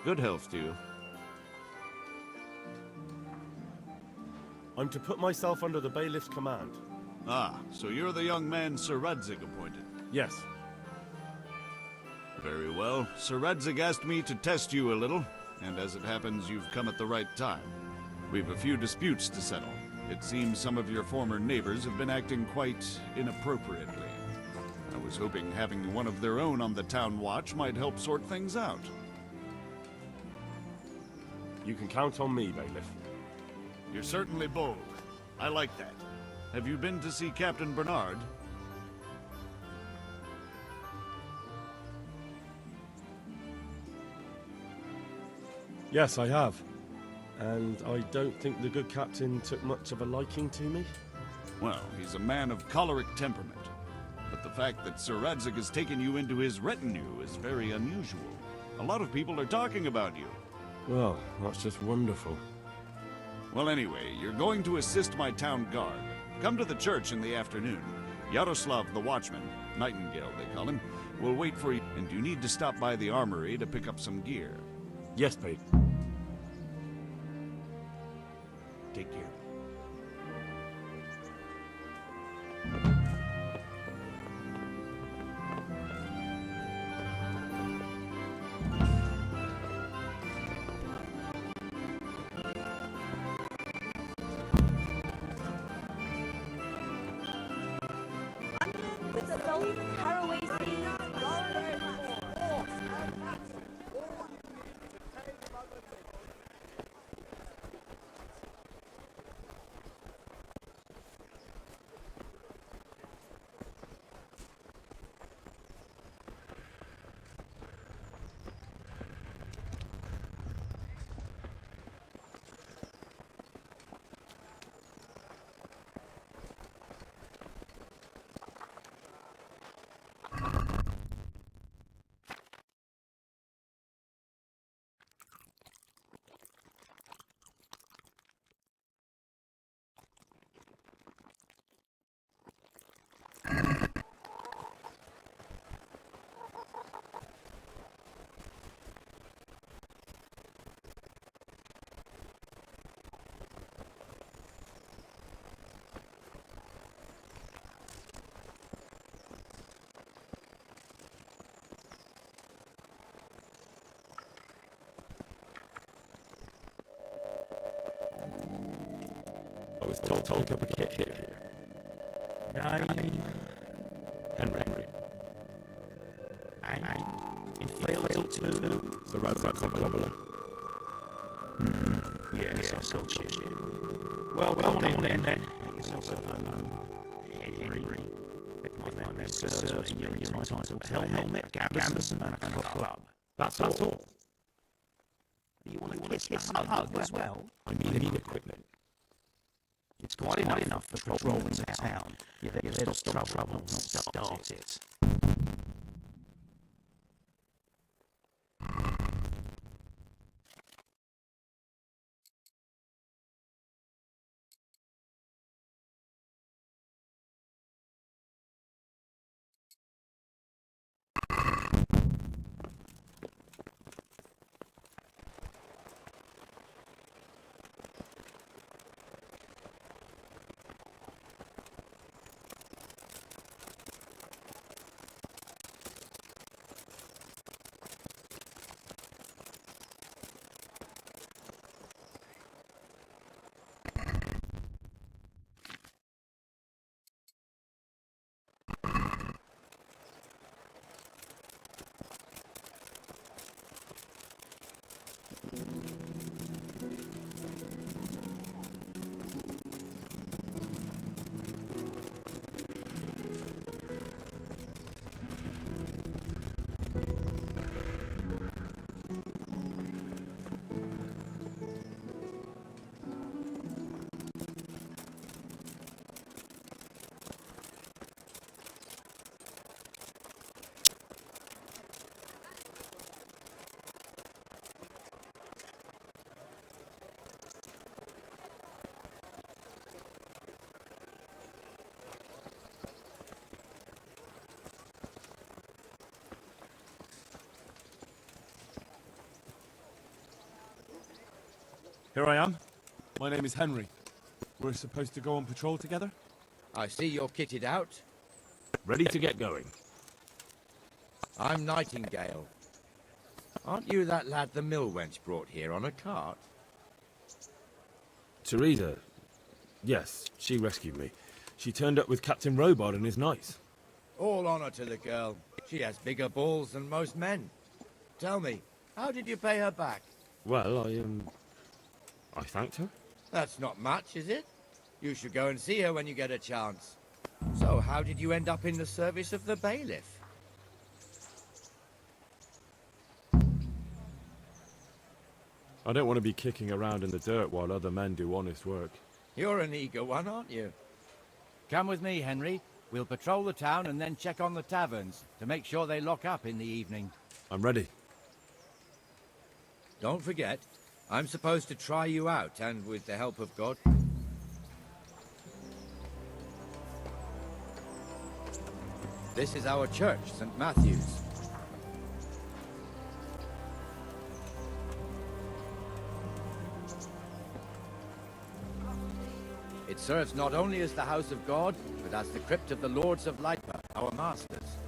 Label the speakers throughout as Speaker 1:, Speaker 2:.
Speaker 1: Good health to you.
Speaker 2: I'm to put myself under the bailiff's command.
Speaker 1: Ah, so you're the young man Sir Radzig appointed.
Speaker 2: Yes.
Speaker 1: Very well. Sir Radzig asked me to test you a little, and as it happens, you've come at the right time. We've a few disputes to settle. It seems some of your former neighbors have been acting quite inappropriately. I was hoping having one of their own on the town watch might help sort things out.
Speaker 2: You can count on me, bailiff.
Speaker 1: You're certainly bold. I like that. Have you been to see Captain Bernard?
Speaker 2: Yes, I have. And I don't think the good captain took much of a liking to me.
Speaker 1: Well, he's a man of choleric temperament. But the fact that Sir Radzig has taken you into his retinue is very unusual. A lot of people are talking about you.
Speaker 2: Well, that's just wonderful.
Speaker 1: Well, anyway, you're going to assist my town guard. Come to the church in the afternoon. Yaroslav the watchman, Nightingale they call him, will wait for you, and you need to stop by the armory to pick up some gear.
Speaker 2: Yes, babe.
Speaker 1: Take care.
Speaker 3: With the Sultan Caraway Seeds, Garlic,
Speaker 2: I was told to pick up a kit here. Nine. Henry. And failed to the Radzig cobbler. Yes, I saw you. Well, come on in then. Henry. If my memory serves, you're entitled to helmet, gambeson, and a club. That's all. You want to kiss and hug as well? I need equipment. It's quite enough for patrolling the town. You let us stop trouble, not start it.
Speaker 4: Here I am. My name is Henry. We're supposed to go on patrol together?
Speaker 5: I see you're kitted out.
Speaker 4: Ready to get going.
Speaker 5: I'm Nightingale. Aren't you that lad the mill wench brought here on a cart?
Speaker 4: Teresa. Yes, she rescued me. She turned up with Captain Robard and his knights.
Speaker 5: All honor to the girl. She has bigger balls than most men. Tell me, how did you pay her back?
Speaker 4: Well, I thanked her.
Speaker 5: That's not much, is it? You should go and see her when you get a chance. So, how did you end up in the service of the bailiff?
Speaker 4: I don't want to be kicking around in the dirt while other men do honest work.
Speaker 5: You're an eager one, aren't you? Come with me, Henry. We'll patrol the town and then check on the taverns to make sure they lock up in the evening.
Speaker 4: I'm ready.
Speaker 5: Don't forget, I'm supposed to try you out, and with the help of God... This is our church, St. Matthew's. It serves not only as the house of God, but as the crypt of the Lords of Lipa, our masters.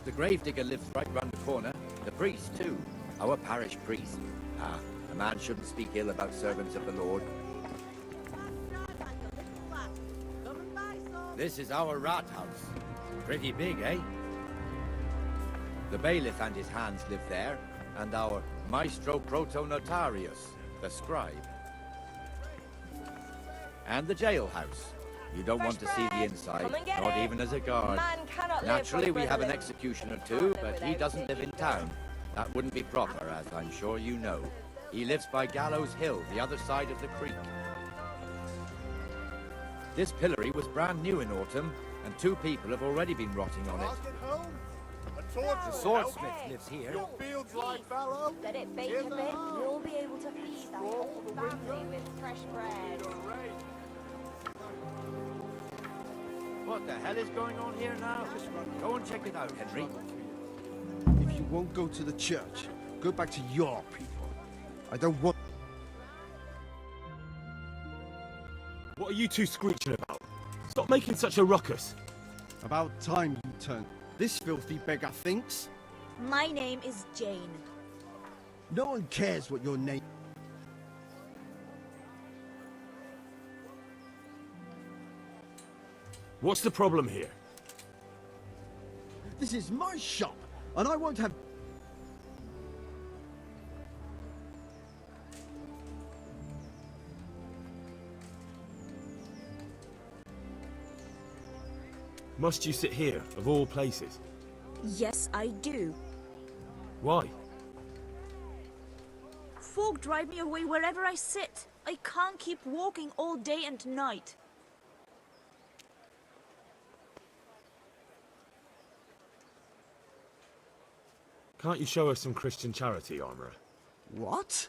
Speaker 5: The gravedigger lives right round the corner. The priest, too. Our parish priest. Ah, a man shouldn't speak ill about servants of the Lord. This is our rat house. Pretty big, eh? The bailiff and his hands live there, and our maestro protonotarius, the scribe. And the jailhouse. You don't want to see the inside, not even as a guard. Naturally, we have an executioner too, but he doesn't live in town. That wouldn't be proper, as I'm sure you know. He lives by Gallows Hill, the other side of the creek. This pillory was brand new in autumn, and 2 people have already been rotting on it. The swordsmith lives here.
Speaker 3: Let it bake a bit, you'll be able to feed thy whole family with fresh bread.
Speaker 5: What the hell is going on here now? Go and check it out, Henry.
Speaker 6: If you won't go to the church, go back to your people. I don't want...
Speaker 4: What are you two screeching about? Stop making such a ruckus.
Speaker 6: About time you turn. This filthy beggar thinks.
Speaker 3: My name is Jane.
Speaker 6: No one cares what your name...
Speaker 4: What's the problem here?
Speaker 6: This is my shop, and I won't have...
Speaker 4: Must you sit here, of all places?
Speaker 3: Yes, I do.
Speaker 4: Why?
Speaker 3: Folk drive me away wherever I sit. I can't keep walking all day and night.
Speaker 4: Can't you show us some Christian charity, Armourer?
Speaker 6: What?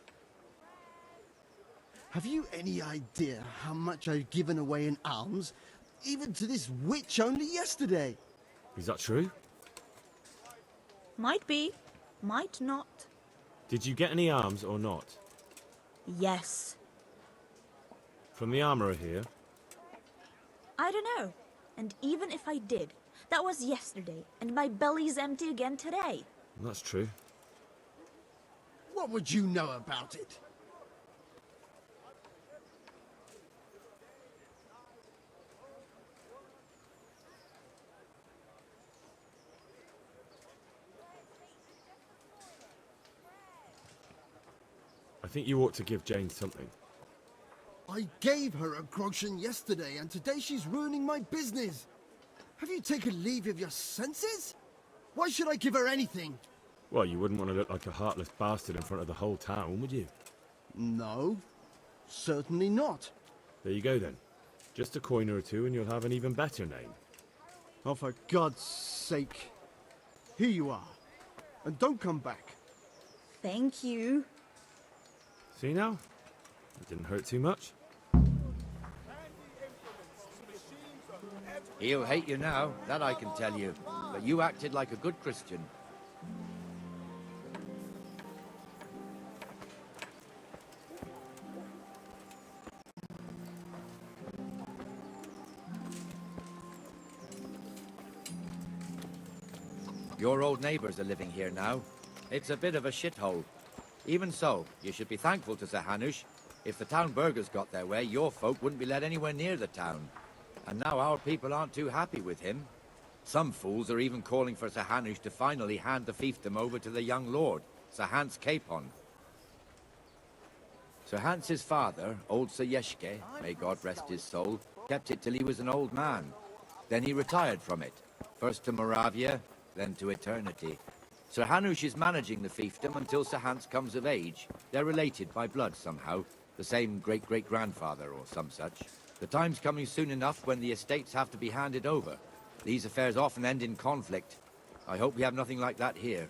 Speaker 6: Have you any idea how much I've given away in alms? Even to this witch only yesterday.
Speaker 4: Is that true?
Speaker 3: Might be, might not.
Speaker 4: Did you get any arms or not?
Speaker 3: Yes.
Speaker 4: From the Armourer here?
Speaker 3: I don't know. And even if I did, that was yesterday, and my belly's empty again today.
Speaker 4: That's true.
Speaker 6: What would you know about it?
Speaker 4: I think you ought to give Jane something.
Speaker 6: I gave her a groschen yesterday, and today she's ruining my business. Have you taken leave of your senses? Why should I give her anything?
Speaker 4: Well, you wouldn't want to look like a heartless bastard in front of the whole town, would you?
Speaker 6: No, certainly not.
Speaker 4: There you go then. Just a coin or two and you'll have an even better name.
Speaker 6: Oh, for God's sake. Here you are. And don't come back.
Speaker 3: Thank you.
Speaker 4: See now? It didn't hurt too much.
Speaker 5: He'll hate you now, that I can tell you. But you acted like a good Christian. Your old neighbors are living here now. It's a bit of a shithole. Even so, you should be thankful to Sir Hanush. If the town burghers got their way, your folk wouldn't be let anywhere near the town. And now our people aren't too happy with him. Some fools are even calling for Sir Hanush to finally hand the fiefdom over to the young lord, Sir Hans Capon. Sir Hans's father, old Sir Yeshke, may God rest his soul, kept it till he was an old man. Then he retired from it, first to Moravia, then to eternity. Sir Hanush is managing the fiefdom until Sir Hans comes of age. They're related by blood somehow, the same great-great-grandfather or some such. The time's coming soon enough when the estates have to be handed over. These affairs often end in conflict. I hope we have nothing like that here.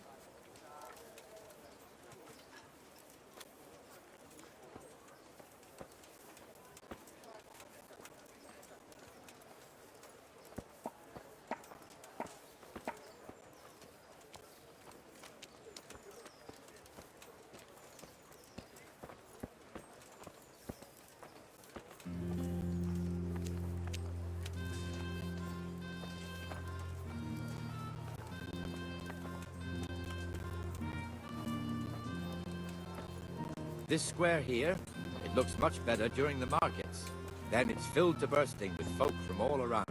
Speaker 5: This square here, it looks much better during the markets. Then it's filled to bursting with folk from all around.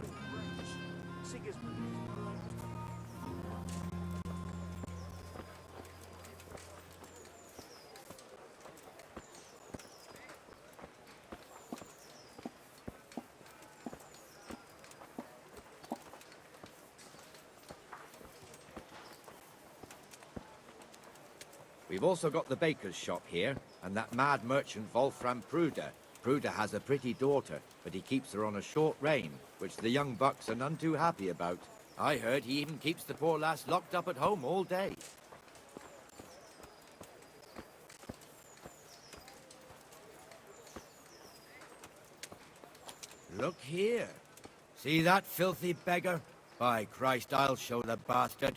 Speaker 5: We've also got the baker's shop here, and that mad merchant Wolfram Pruder. Pruder has a pretty daughter, but he keeps her on a short rein, which the young bucks are none too happy about. I heard he even keeps the poor lass locked up at home all day. Look here. See that filthy beggar? By Christ, I'll show the bastard.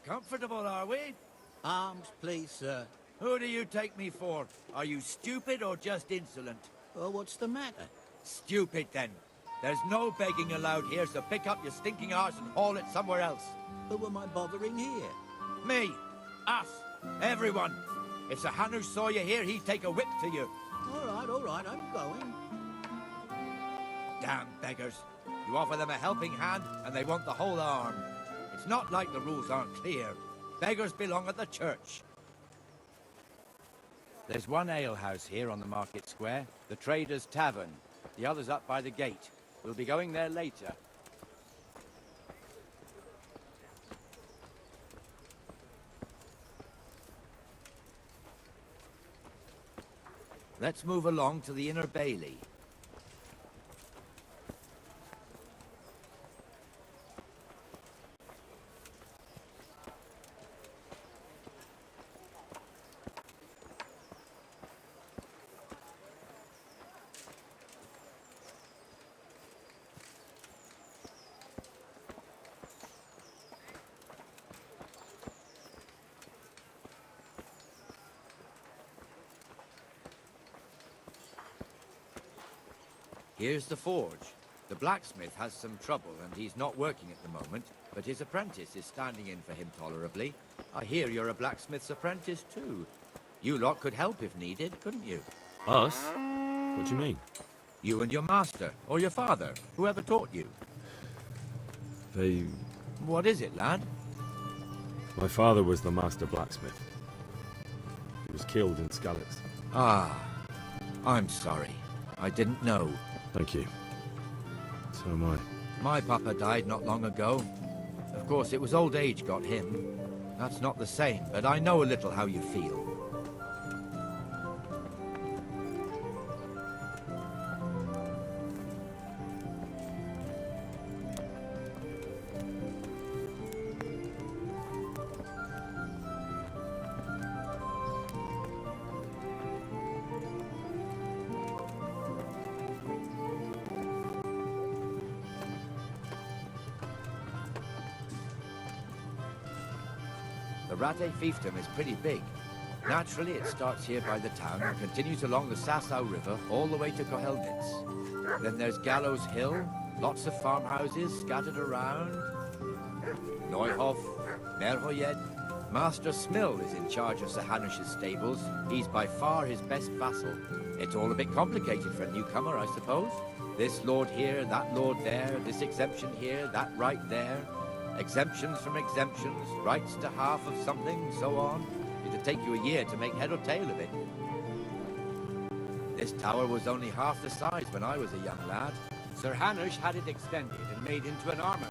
Speaker 5: Comfortable, are we?
Speaker 7: Arms, please, sir.
Speaker 5: Who do you take me for? Are you stupid or just insolent?
Speaker 7: Oh, what's the matter?
Speaker 5: Stupid, then. There's no begging allowed here, so pick up your stinking arse and haul it somewhere else.
Speaker 7: Who am I bothering here?
Speaker 5: Me. Us. Everyone. If Sir Hanush saw you here, he'd take a whip to you.
Speaker 7: All right, I'm going.
Speaker 5: Damn beggars. You offer them a helping hand, and they want the whole arm. It's not like the rules aren't clear. Beggars belong at the church. There's one alehouse here on the market square, the Trader's Tavern. The other's up by the gate. We'll be going there later. Let's move along to the Inner Bailey. Here's the forge. The blacksmith has some trouble and he's not working at the moment, but his apprentice is standing in for him tolerably. I hear you're a blacksmith's apprentice too. You lot could help if needed, couldn't you?
Speaker 4: Us? What do you mean?
Speaker 5: You and your master, or your father, whoever taught you.
Speaker 4: They...
Speaker 5: What is it, lad?
Speaker 4: My father was the master blacksmith. He was killed in Skalitz.
Speaker 5: Ah, I'm sorry. I didn't know.
Speaker 4: Thank you. So am I.
Speaker 5: My papa died not long ago. Of course, it was old age got him. That's not the same, but I know a little how you feel. The The Rate fiefdom is pretty big. Naturally, it starts here by the town and continues along the Sasau River all the way to Kohelnitz. Then there's Gallows Hill, lots of farmhouses scattered around. Neuhof, Merhoyed. Master Smill is in charge of Sir Hanush's stables. He's by far his best vassal. It's all a bit complicated for a newcomer, I suppose. This lord here, that lord there, this exemption here, that right there. Exemptions from exemptions, rights to half of something, so on. It'd take you a year to make head or tail of it. This tower was only half the size when I was a young lad. Sir Hanush had it extended and made into an armory.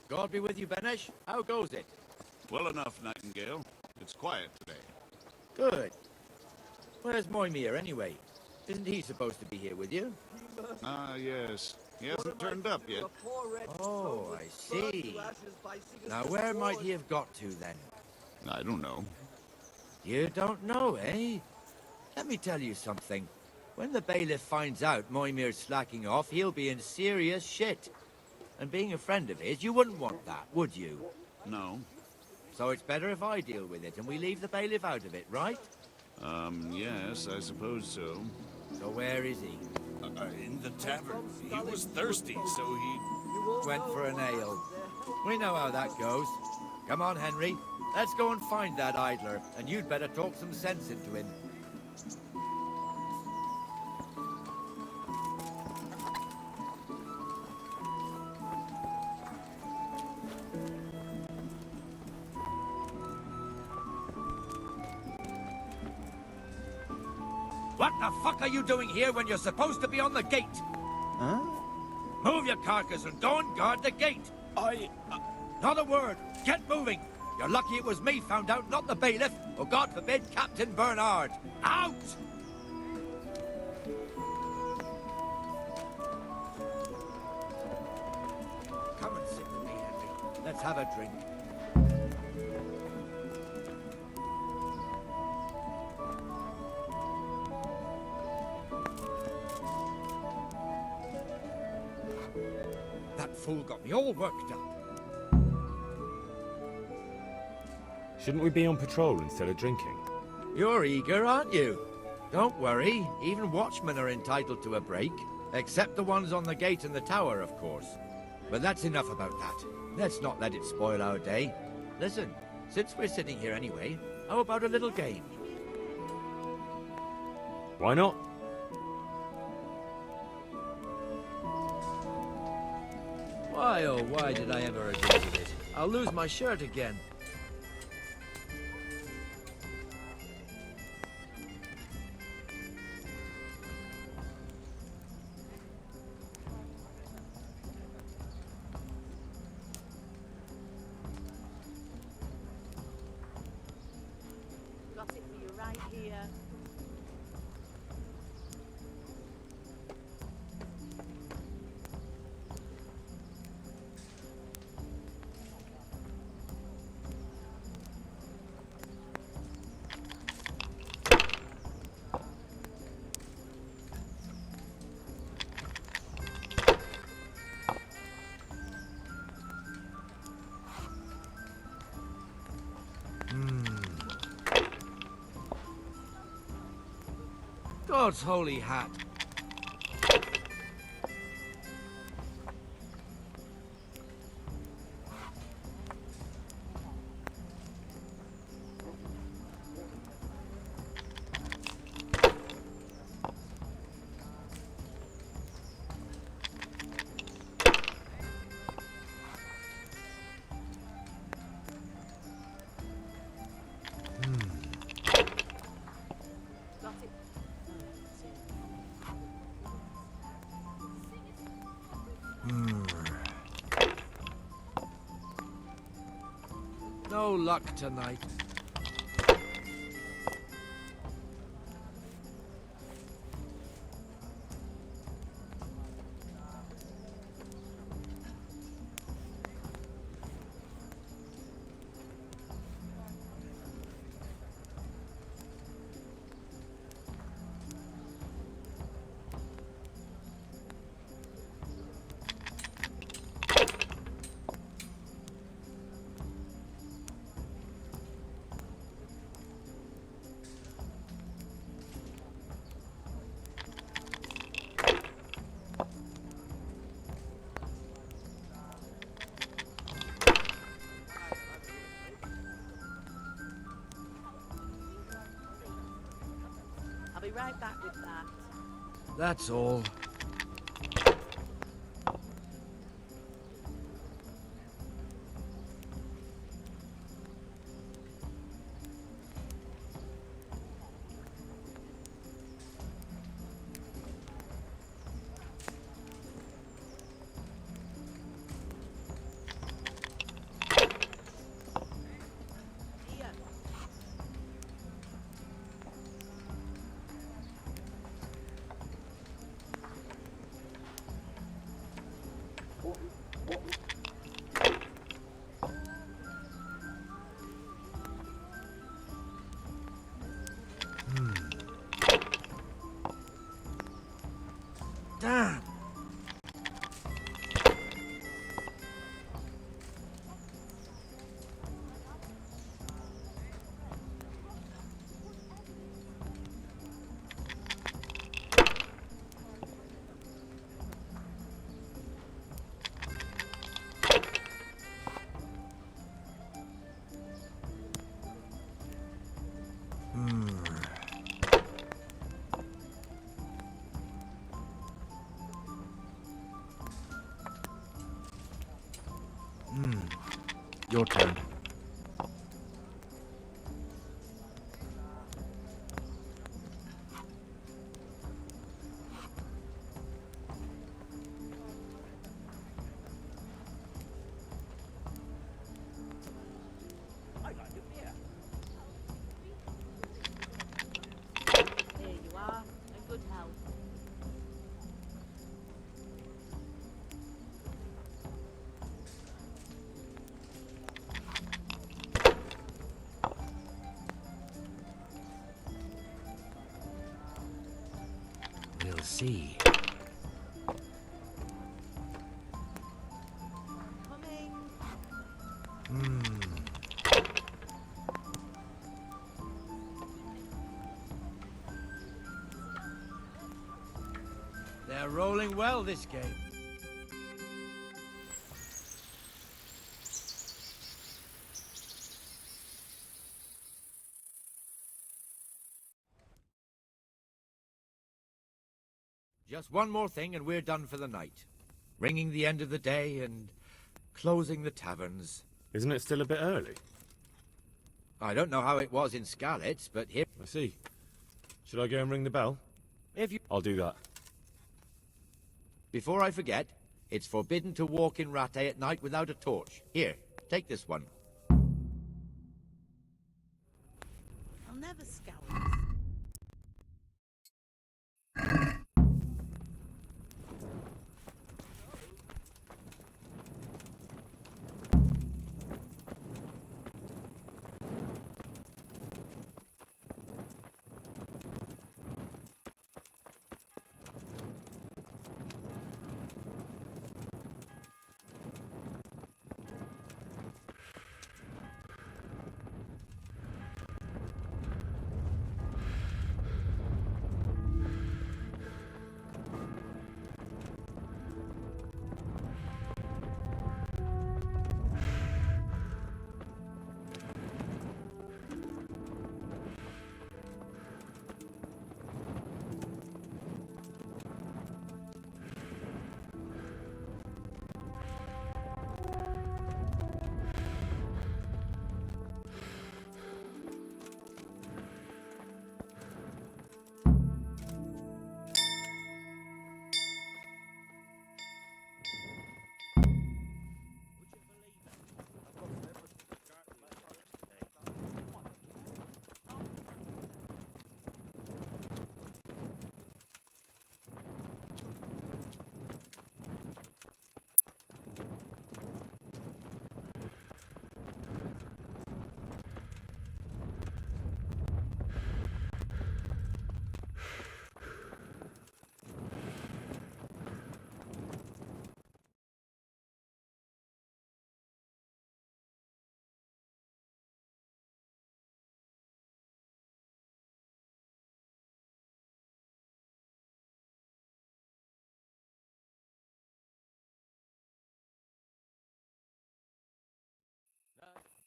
Speaker 5: God be with you, Benesh. How goes it?
Speaker 1: Well enough, Nightingale. It's quiet today.
Speaker 5: Good. Where's Moimir, anyway? Isn't he supposed to be here with you?
Speaker 1: Ah, yes. He hasn't turned up yet.
Speaker 5: Oh, I see. Now, where might he have got to, then?
Speaker 1: I don't know.
Speaker 5: You don't know, eh? Let me tell you something. When the bailiff finds out Moimir's slacking off, he'll be in serious shit. And being a friend of his, you wouldn't want that, would you?
Speaker 1: No.
Speaker 5: So it's better if I deal with it and we leave the bailiff out of it, right?
Speaker 1: Yes, I suppose so.
Speaker 5: So where is he?
Speaker 1: In the tavern. He was thirsty, so he...
Speaker 5: Went for an ale. We know how that goes. Come on, Henry. Let's go and find that idler, and you'd better talk some sense into him. What the fuck are you doing here when you're supposed to be on the gate?
Speaker 8: Huh?
Speaker 5: Move your carcass and go and guard the gate. Not a word. Get moving. You're lucky it was me found out, not the bailiff, or God forbid, Captain Bernard. Out! Come and sit with me, Henry. Let's have a drink. That fool got me all worked up.
Speaker 4: Shouldn't we be on patrol instead of drinking?
Speaker 5: You're eager, aren't you? Don't worry, even watchmen are entitled to a break. Except the ones on the gate and the tower, of course. But that's enough about that. Let's not let it spoil our day. Listen, since we're sitting here anyway, how about a little game?
Speaker 4: Why not?
Speaker 5: Why, oh, why did I ever agree to this? I'll lose my shirt again.
Speaker 3: Got it for you right here.
Speaker 5: God's holy hat.
Speaker 8: luck tonight.
Speaker 9: I'll be right back with that.
Speaker 8: That's all.
Speaker 9: Here.
Speaker 8: Damn! Your turn.
Speaker 9: I like your beer. Here you are, in good health.
Speaker 8: We'll see.
Speaker 9: Coming.
Speaker 8: They're rolling well this game. Just one more thing and we're done for the night. Ringing the end of the day and closing the taverns.
Speaker 4: Isn't it still a bit early?
Speaker 5: I don't know how it was in Scarlet's, but here...
Speaker 4: I see. Should I go and ring the bell?
Speaker 5: If you...
Speaker 4: I'll do that.
Speaker 5: Before I forget, it's forbidden to walk in Rattay at night without a torch. Here, take this one.
Speaker 9: I'll never scour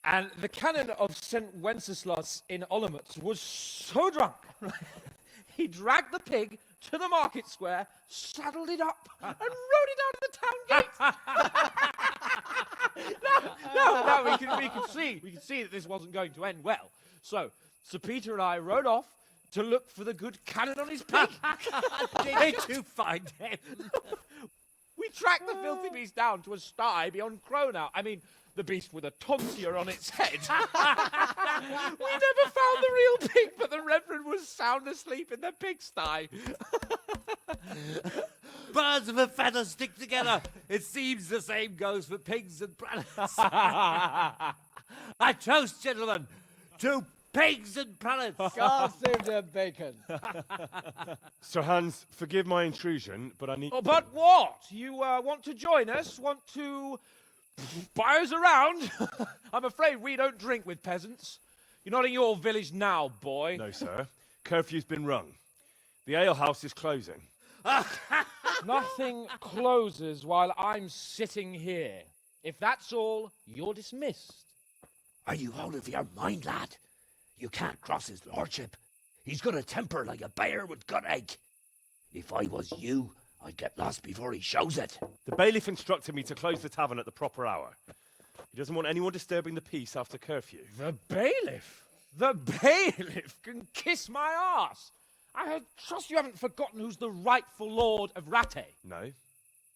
Speaker 10: And the canon of St. Wenceslas in Olomouc was so drunk, he dragged the pig to the market square, saddled it up, and rode it out of the town gate. No, we could see that this wasn't going to end well. So, Sir Peter and I rode off to look for the good canon on his pig.
Speaker 7: Did you find him?
Speaker 10: We tracked the filthy beast down to a sty beyond Cronau. I mean, the beast with a tonsure on its head. We never found the real pig, but the Reverend was sound asleep in the pigsty.
Speaker 7: Birds of a feather stick together. It seems the same goes for pigs and planets. I toast, gentlemen, to pigs and planets.
Speaker 10: God save the bacon.
Speaker 4: Sir Hans, forgive my intrusion, but I need...
Speaker 10: Oh, but what? You want to join us? Want to buy us around? I'm afraid we don't drink with peasants. You're not in your village now, boy.
Speaker 4: No, sir. Curfew's been rung. The alehouse is closing.
Speaker 10: Nothing closes while I'm sitting here. If that's all, you're dismissed.
Speaker 2: Are you out of your mind, lad? You can't cross his lordship. He's got a temper like a bear with gut ache. If I was you, I'd get lost before he shows it.
Speaker 4: The bailiff instructed me to close the tavern at the proper hour. He doesn't want anyone disturbing the peace after curfew.
Speaker 10: The bailiff? The bailiff can kiss my arse. I trust you haven't forgotten who's the rightful lord of Rattay.
Speaker 4: No,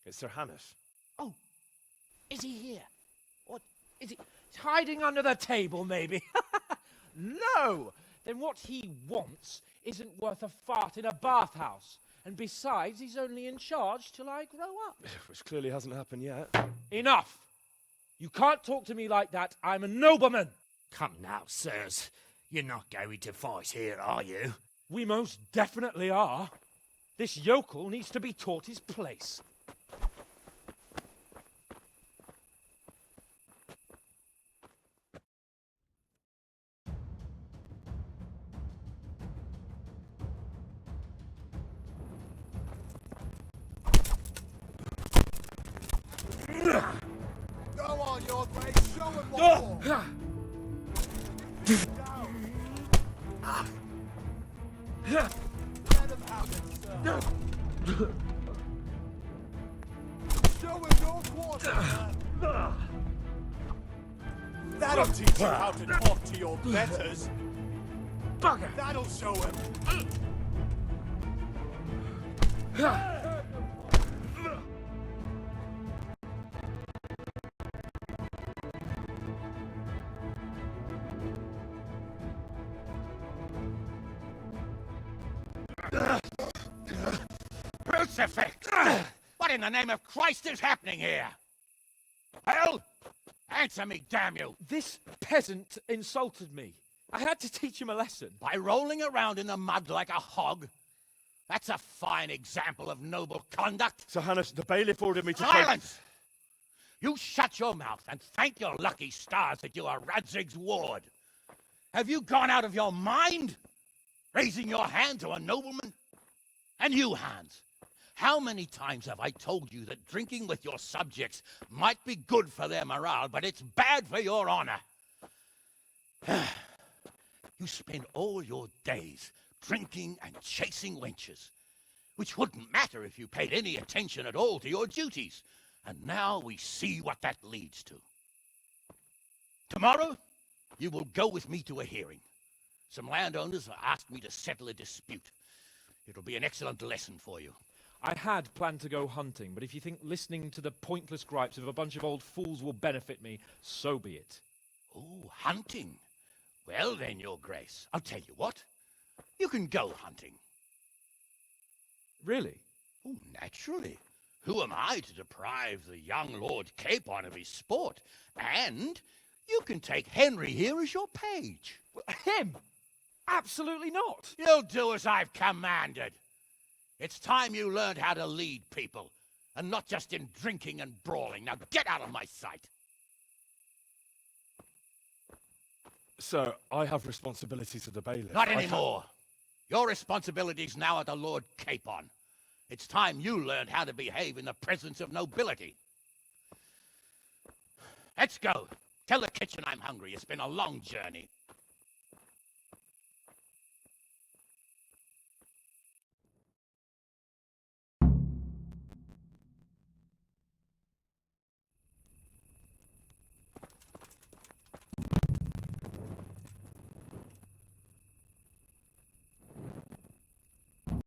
Speaker 4: it's Sir Hannes.
Speaker 10: Oh, is he here? What, is he hiding under the table, maybe? No! Then what he wants isn't worth a fart in a bathhouse. And besides, he's only in charge till I grow up.
Speaker 4: Which clearly hasn't happened yet.
Speaker 10: Enough! You can't talk to me like that. I'm a nobleman.
Speaker 2: Come now, sirs. You're not going to fight here, are you?
Speaker 10: We most definitely are. This yokel needs to be taught his place.
Speaker 6: Go on, your grace, show him what for. Let him have it, sir. Show him your quarter. That'll teach you how to talk to your betters.
Speaker 10: Bugger!
Speaker 6: That'll show him.
Speaker 7: Crucifix! What in the name of Christ is happening here? Hell? Answer me, damn you!
Speaker 10: This peasant insulted me. I had to teach him a lesson.
Speaker 7: By rolling around in the mud like a hog? That's a fine example of noble conduct.
Speaker 4: Sir Hannes, the bailiff ordered me to...
Speaker 7: Silence! You shut your mouth and thank your lucky stars that you are Radzig's ward. Have you gone out of your mind? Raising your hand to a nobleman? And you, Hans, how many times have I told you that drinking with your subjects might be good for their morale, but it's bad for your honor? You spend all your days drinking and chasing wenches, which wouldn't matter if you paid any attention at all to your duties. And now we see what that leads to. Tomorrow, you will go with me to a hearing. Some landowners have asked me to settle a dispute. It'll be an excellent lesson for you.
Speaker 10: I had planned to go hunting, but if you think listening to the pointless gripes of a bunch of old fools will benefit me, so be it.
Speaker 7: Oh, hunting. Well then, your grace, I'll tell you what. You can go hunting.
Speaker 10: Really?
Speaker 7: Oh, naturally. Who am I to deprive the young Lord Capon of his sport? And you can take Henry here as your page.
Speaker 10: Him? Absolutely not.
Speaker 7: You'll do as I've commanded. It's time you learned how to lead people, and not just in drinking and brawling. Now get out of my sight.
Speaker 4: Sir, I have responsibilities to the bailiff.
Speaker 7: Not anymore. Your responsibilities now are the Lord Capon. It's time you learned how to behave in the presence of nobility. Let's go. Tell the kitchen I'm hungry. It's been a long journey.